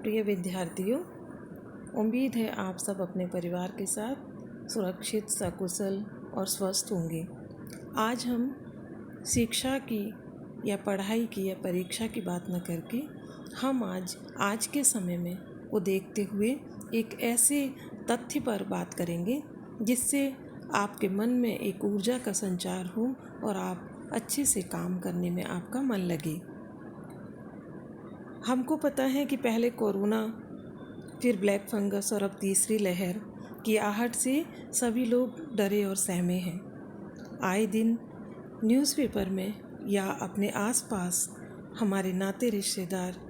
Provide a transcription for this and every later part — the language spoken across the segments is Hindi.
प्रिय विद्यार्थियों, उम्मीद है आप सब अपने परिवार के साथ सुरक्षित, सकुशल और स्वस्थ होंगे। आज हम शिक्षा की या पढ़ाई की या परीक्षा की बात न करके हम आज के समय में को देखते हुए एक ऐसे तथ्य पर बात करेंगे जिससे आपके मन में एक ऊर्जा का संचार हो और आप अच्छे से काम करने में आपका मन लगे। हमको पता है कि पहले कोरोना, फिर ब्लैक फंगस और अब तीसरी लहर की आहट से सभी लोग डरे और सहमे हैं। आए दिन न्यूज़पेपर में या अपने आसपास हमारे नाते रिश्तेदार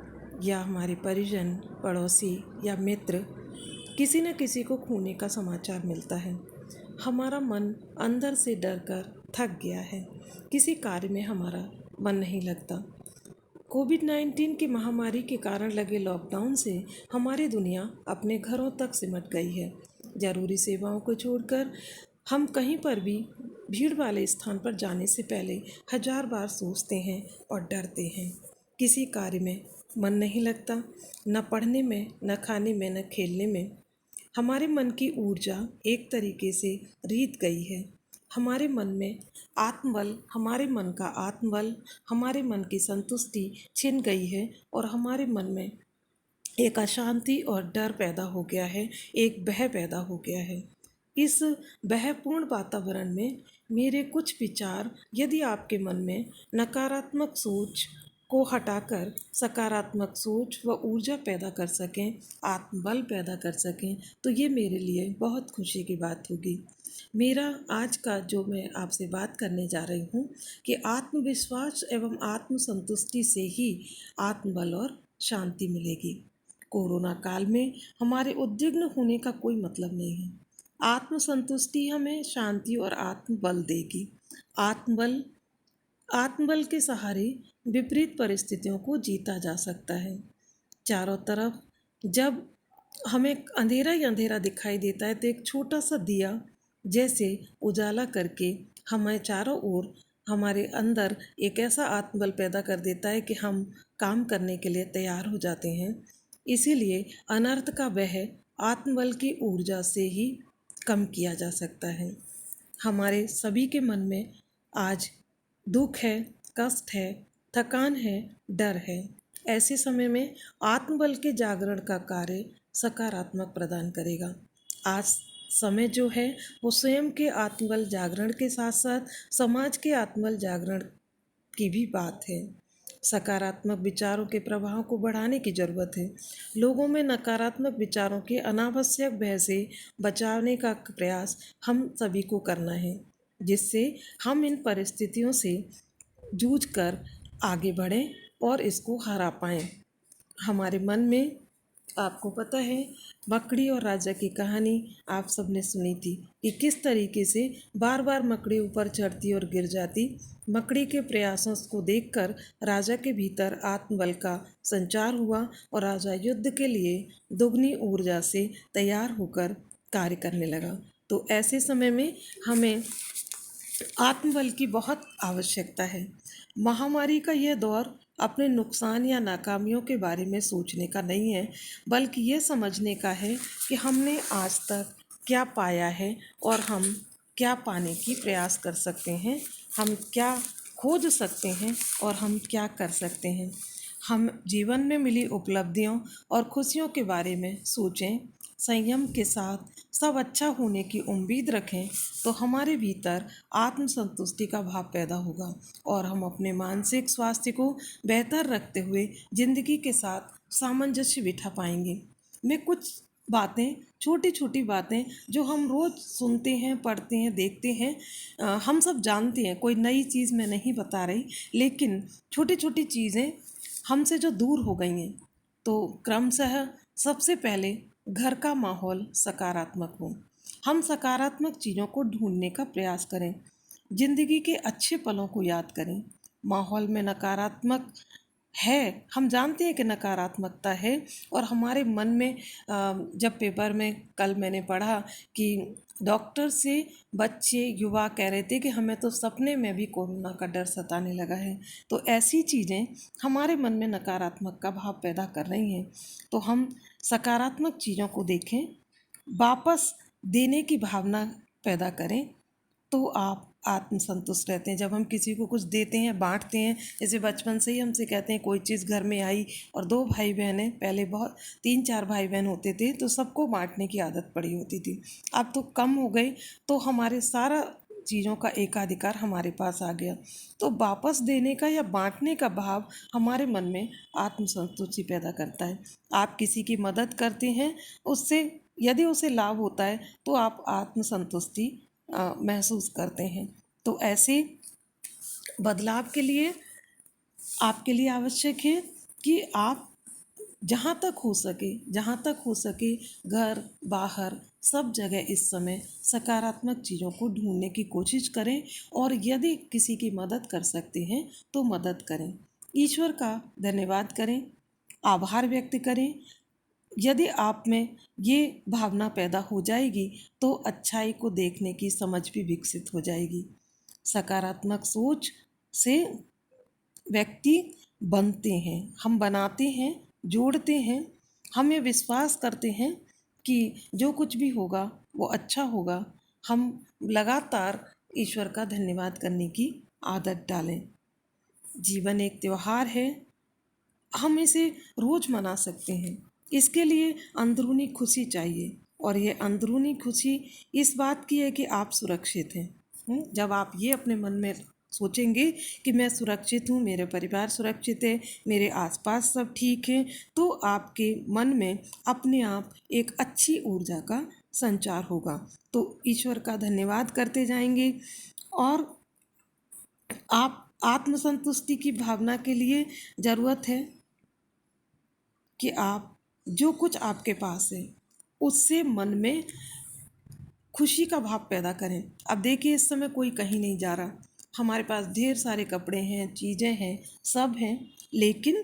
या हमारे परिजन, पड़ोसी या मित्र किसी न किसी को खोने का समाचार मिलता है। हमारा मन अंदर से डर कर थक गया है। किसी कार्य में हमारा मन नहीं लगता। कोविड-19 की महामारी के कारण लगे लॉकडाउन से हमारी दुनिया अपने घरों तक सिमट गई है। ज़रूरी सेवाओं को छोड़कर हम कहीं पर भी भीड़ वाले स्थान पर जाने से पहले 1000 बार सोचते हैं और डरते हैं। किसी कार्य में मन नहीं लगता, न पढ़ने में, न खाने में, न खेलने में। हमारे मन की ऊर्जा एक तरीके से रीत गई है। हमारे मन का आत्मबल, हमारे मन की संतुष्टि छिन गई है और हमारे मन में एक अशांति और डर पैदा हो गया है, एक भय पैदा हो गया है। इस भयपूर्ण वातावरण में मेरे कुछ विचार, यदि आपके मन में नकारात्मक सोच को हटाकर सकारात्मक सोच व ऊर्जा पैदा कर सकें, आत्मबल पैदा कर सकें, तो ये मेरे लिए बहुत खुशी की बात होगी। मेरा आज का जो मैं आपसे बात करने जा रही हूँ कि आत्मविश्वास एवं आत्मसंतुष्टि से ही आत्मबल और शांति मिलेगी। कोरोना काल में हमारे उद्विग्न होने का कोई मतलब नहीं है। आत्मसंतुष्टि हमें शांति और आत्मबल देगी। आत्मबल के सहारे विपरीत परिस्थितियों को जीता जा सकता है। चारों तरफ जब हमें अंधेरा ही अंधेरा दिखाई देता है तो एक छोटा सा दिया जैसे उजाला करके हमें चारों ओर हमारे अंदर एक ऐसा आत्मबल पैदा कर देता है कि हम काम करने के लिए तैयार हो जाते हैं। इसीलिए अनर्थ का वह आत्मबल की ऊर्जा से ही कम किया जा सकता है। हमारे सभी के मन में आज दुख है, कष्ट है, थकान है, डर है। ऐसे समय में आत्मबल के जागरण का कार्य सकारात्मक प्रदान करेगा। आज समय जो है वो स्वयं के आत्मबल जागरण के साथ साथ समाज के आत्मबल जागरण की भी बात है। सकारात्मक विचारों के प्रभाव को बढ़ाने की ज़रूरत है। लोगों में नकारात्मक विचारों के अनावश्यक भय से बचाने का प्रयास हम सभी को करना है, जिससे हम इन परिस्थितियों से जूझकर आगे बढ़ें और इसको हरा पाएँ। हमारे मन में, आपको पता है, मकड़ी और राजा की कहानी आप सबने सुनी थी कि किस तरीके से बार बार मकड़ी ऊपर चढ़ती और गिर जाती। मकड़ी के प्रयासों को देखकर राजा के भीतर आत्मबल का संचार हुआ और राजा युद्ध के लिए दुगनी ऊर्जा से तैयार होकर कार्य करने लगा। तो ऐसे समय में हमें आत्मबल की बहुत आवश्यकता है। महामारी का यह दौर अपने नुकसान या नाकामियों के बारे में सोचने का नहीं है, बल्कि ये समझने का है कि हमने आज तक क्या पाया है और हम क्या पाने की प्रयास कर सकते हैं, हम क्या खोज सकते हैं और हम क्या कर सकते हैं। हम जीवन में मिली उपलब्धियों और खुशियों के बारे में सोचें, संयम के साथ सब अच्छा होने की उम्मीद रखें, तो हमारे भीतर आत्मसंतुष्टि का भाव पैदा होगा और हम अपने मानसिक स्वास्थ्य को बेहतर रखते हुए ज़िंदगी के साथ सामंजस्य बिठा पाएंगे। मैं कुछ बातें, छोटी छोटी बातें जो हम रोज़ सुनते हैं, पढ़ते हैं, देखते हैं, हम सब जानते हैं, कोई नई चीज़ मैं नहीं बता रही, लेकिन छोटी छोटी चीज़ें हमसे जो दूर हो गई हैं, तो क्रमशः सबसे पहले घर का माहौल सकारात्मक हो। हम सकारात्मक चीज़ों को ढूंढने का प्रयास करें, ज़िंदगी के अच्छे पलों को याद करें। माहौल में नकारात्मक है, हम जानते हैं कि नकारात्मकता है और हमारे मन में जब पेपर में कल मैंने पढ़ा कि डॉक्टर से बच्चे युवा कह रहे थे कि हमें तो सपने में भी कोरोना का डर सताने लगा है। तो ऐसी चीज़ें हमारे मन में नकारात्मक का भाव पैदा कर रही हैं। तो हम सकारात्मक चीज़ों को देखें, वापस देने की भावना पैदा करें, तो आप आत्मसंतुष्ट रहते हैं। जब हम किसी को कुछ देते हैं, बांटते हैं, जैसे बचपन से ही हमसे कहते हैं कोई चीज़ घर में आई और दो भाई बहन हैं, पहले बहुत 3-4 भाई बहन होते थे तो सबको बांटने की आदत पड़ी होती थी। अब तो कम हो गई, तो हमारे सारा चीज़ों का एकाधिकार हमारे पास आ गया। तो वापस देने का या बांटने का भाव हमारे मन में आत्मसंतुष्टि पैदा करता है। आप किसी की मदद करते हैं, उससे यदि उसे लाभ होता है तो आप आत्मसंतुष्टि महसूस करते हैं। तो ऐसे बदलाव के लिए आपके लिए आवश्यक है कि आप जहाँ तक हो सके घर बाहर सब जगह इस समय सकारात्मक चीज़ों को ढूंढने की कोशिश करें, और यदि किसी की मदद कर सकते हैं तो मदद करें। ईश्वर का धन्यवाद करें, आभार व्यक्त करें। यदि आप में ये भावना पैदा हो जाएगी तो अच्छाई को देखने की समझ भी विकसित हो जाएगी। सकारात्मक सोच से व्यक्ति बनते हैं, हम बनाते हैं, जोड़ते हैं। हम ये विश्वास करते हैं कि जो कुछ भी होगा वो अच्छा होगा। हम लगातार ईश्वर का धन्यवाद करने की आदत डालें। जीवन एक त्योहार है, हम इसे रोज़ मना सकते हैं। इसके लिए अंदरूनी खुशी चाहिए, और ये अंदरूनी खुशी इस बात की है कि आप सुरक्षित हैं। जब आप ये अपने मन में सोचेंगे कि मैं सुरक्षित हूँ, मेरे परिवार सुरक्षित है, मेरे आसपास सब ठीक है, तो आपके मन में अपने आप एक अच्छी ऊर्जा का संचार होगा। तो ईश्वर का धन्यवाद करते जाएंगे, और आप आत्मसंतुष्टि की भावना के लिए ज़रूरत है कि आप जो कुछ आपके पास है उससे मन में खुशी का भाव पैदा करें। अब देखिए, इस समय कोई कहीं नहीं जा रहा, हमारे पास ढेर सारे कपड़े हैं, चीज़ें हैं, सब हैं, लेकिन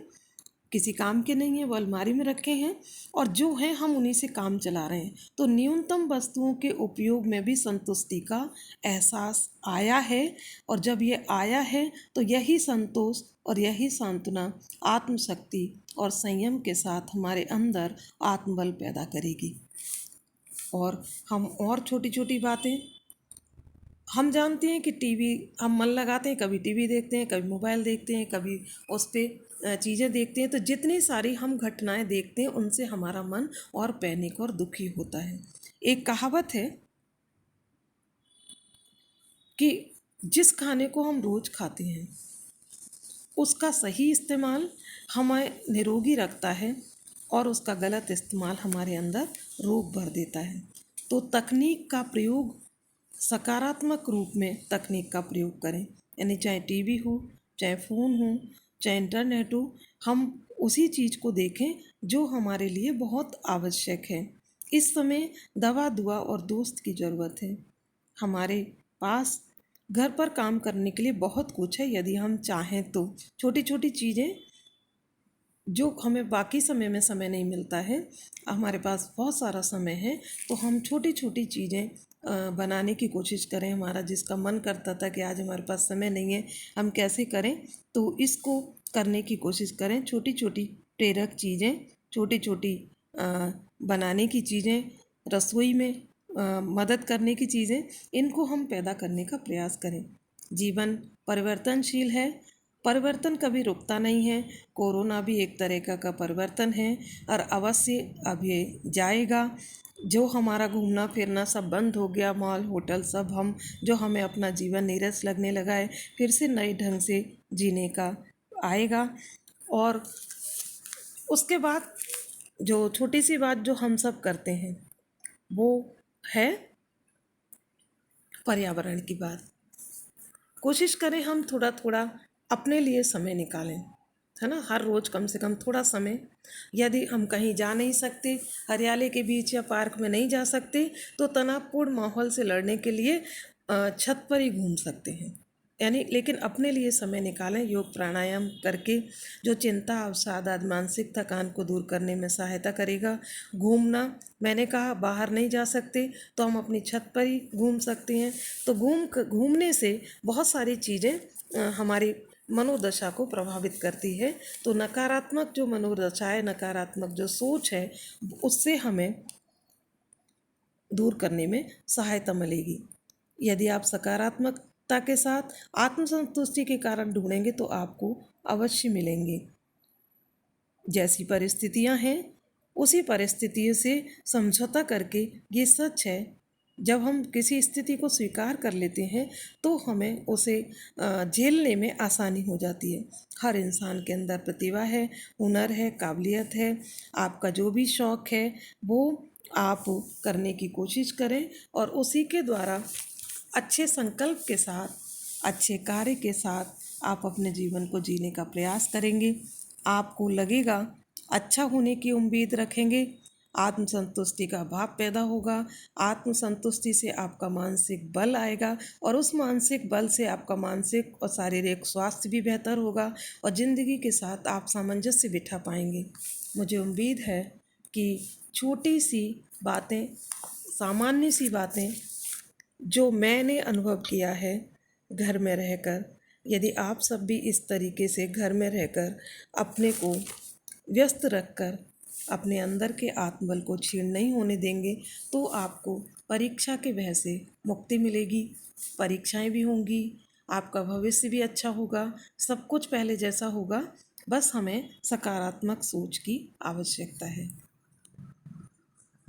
किसी काम के नहीं है, वो अलमारी में रखे हैं, और जो हैं हम उन्हीं से काम चला रहे हैं। तो न्यूनतम वस्तुओं के उपयोग में भी संतुष्टि का एहसास आया है, और जब ये आया है तो यही संतोष और यही सांत्वना आत्मशक्ति और संयम के साथ हमारे अंदर आत्मबल पैदा करेगी। और हम और छोटी छोटी बातें, हम जानते हैं कि टीवी, हम मन लगाते हैं, कभी टीवी देखते हैं, कभी मोबाइल देखते हैं, कभी उस पर चीज़ें देखते हैं, तो जितनी सारी हम घटनाएं देखते हैं उनसे हमारा मन और पैनिक और दुखी होता है। एक कहावत है कि जिस खाने को हम रोज़ खाते हैं उसका सही इस्तेमाल हमें निरोगी रखता है, और उसका गलत इस्तेमाल हमारे अंदर रोग भर देता है। तो तकनीक का प्रयोग, सकारात्मक रूप में तकनीक का प्रयोग करें, यानी चाहे टीवी हो, चाहे फ़ोन हो, चाहे इंटरनेट हो, हम उसी चीज़ को देखें जो हमारे लिए बहुत आवश्यक है। इस समय दवा दुआ और दोस्त की ज़रूरत है। हमारे पास घर पर काम करने के लिए बहुत कुछ है, यदि हम चाहें तो छोटी छोटी चीज़ें जो हमें बाकी समय में समय नहीं मिलता है, हमारे पास बहुत सारा समय है, तो हम छोटी छोटी चीज़ें बनाने की कोशिश करें। हमारा जिसका मन करता था कि आज हमारे पास समय नहीं है, हम कैसे करें, तो इसको करने की कोशिश करें। छोटी छोटी प्रेरक चीज़ें, छोटी छोटी बनाने की चीज़ें, रसोई में मदद करने की चीज़ें, इनको हम पैदा करने का प्रयास करें। जीवन परिवर्तनशील है, परिवर्तन कभी रुकता नहीं है। कोरोना भी एक तरह का परिवर्तन है, और अवश्य अब ये जाएगा। जो हमारा घूमना फिरना सब बंद हो गया, मॉल होटल सब, हम जो हमें अपना जीवन नीरस लगने लगा है, फिर से नए ढंग से जीने का आएगा। और उसके बाद जो छोटी सी बात जो हम सब करते हैं वो है पर्यावरण की बात। कोशिश करें हम थोड़ा थोड़ा अपने लिए समय निकालें, है ना, हर रोज़ कम से कम थोड़ा समय। यदि हम कहीं जा नहीं सकते, हरियाली के बीच या पार्क में नहीं जा सकते, तो तनावपूर्ण माहौल से लड़ने के लिए छत पर ही घूम सकते हैं। यानी लेकिन अपने लिए समय निकालें, योग प्राणायाम करके, जो चिंता, अवसाद आदि मानसिक थकान को दूर करने में सहायता करेगा। घूमना, मैंने कहा बाहर नहीं जा सकते तो हम अपनी छत पर ही घूम सकते हैं। तो घूमने से बहुत सारी चीज़ें हमारी मनोदशा को प्रभावित करती है। तो नकारात्मक जो मनोदशा है, नकारात्मक जो सोच है, उससे हमें दूर करने में सहायता मिलेगी। यदि आप सकारात्मकता के साथ आत्मसंतुष्टि के कारण ढूंढेंगे तो आपको अवश्य मिलेंगे। जैसी परिस्थितियां हैं उसी परिस्थितियों से समझौता करके, ये सच है, जब हम किसी स्थिति को स्वीकार कर लेते हैं तो हमें उसे झेलने में आसानी हो जाती है। हर इंसान के अंदर प्रतिभा है, हुनर है, काबिलियत है। आपका जो भी शौक़ है वो आप करने की कोशिश करें और उसी के द्वारा अच्छे संकल्प के साथ, अच्छे कार्य के साथ आप अपने जीवन को जीने का प्रयास करेंगे। आपको लगेगा, अच्छा होने की उम्मीद रखेंगे, आत्मसंतुष्टि का भाव पैदा होगा। आत्मसंतुष्टि से आपका मानसिक बल आएगा और उस मानसिक बल से आपका मानसिक और शारीरिक स्वास्थ्य भी बेहतर होगा और ज़िंदगी के साथ आप सामंजस्य बिठा पाएंगे। मुझे उम्मीद है कि छोटी सी बातें, सामान्य सी बातें जो मैंने अनुभव किया है घर में रहकर, यदि आप सब भी इस तरीके से घर में रहकर अपने को व्यस्त रखकर अपने अंदर के आत्मबल को क्षीण नहीं होने देंगे तो आपको परीक्षा के भय से मुक्ति मिलेगी। परीक्षाएं भी होंगी, आपका भविष्य भी अच्छा होगा, सब कुछ पहले जैसा होगा। बस हमें सकारात्मक सोच की आवश्यकता है।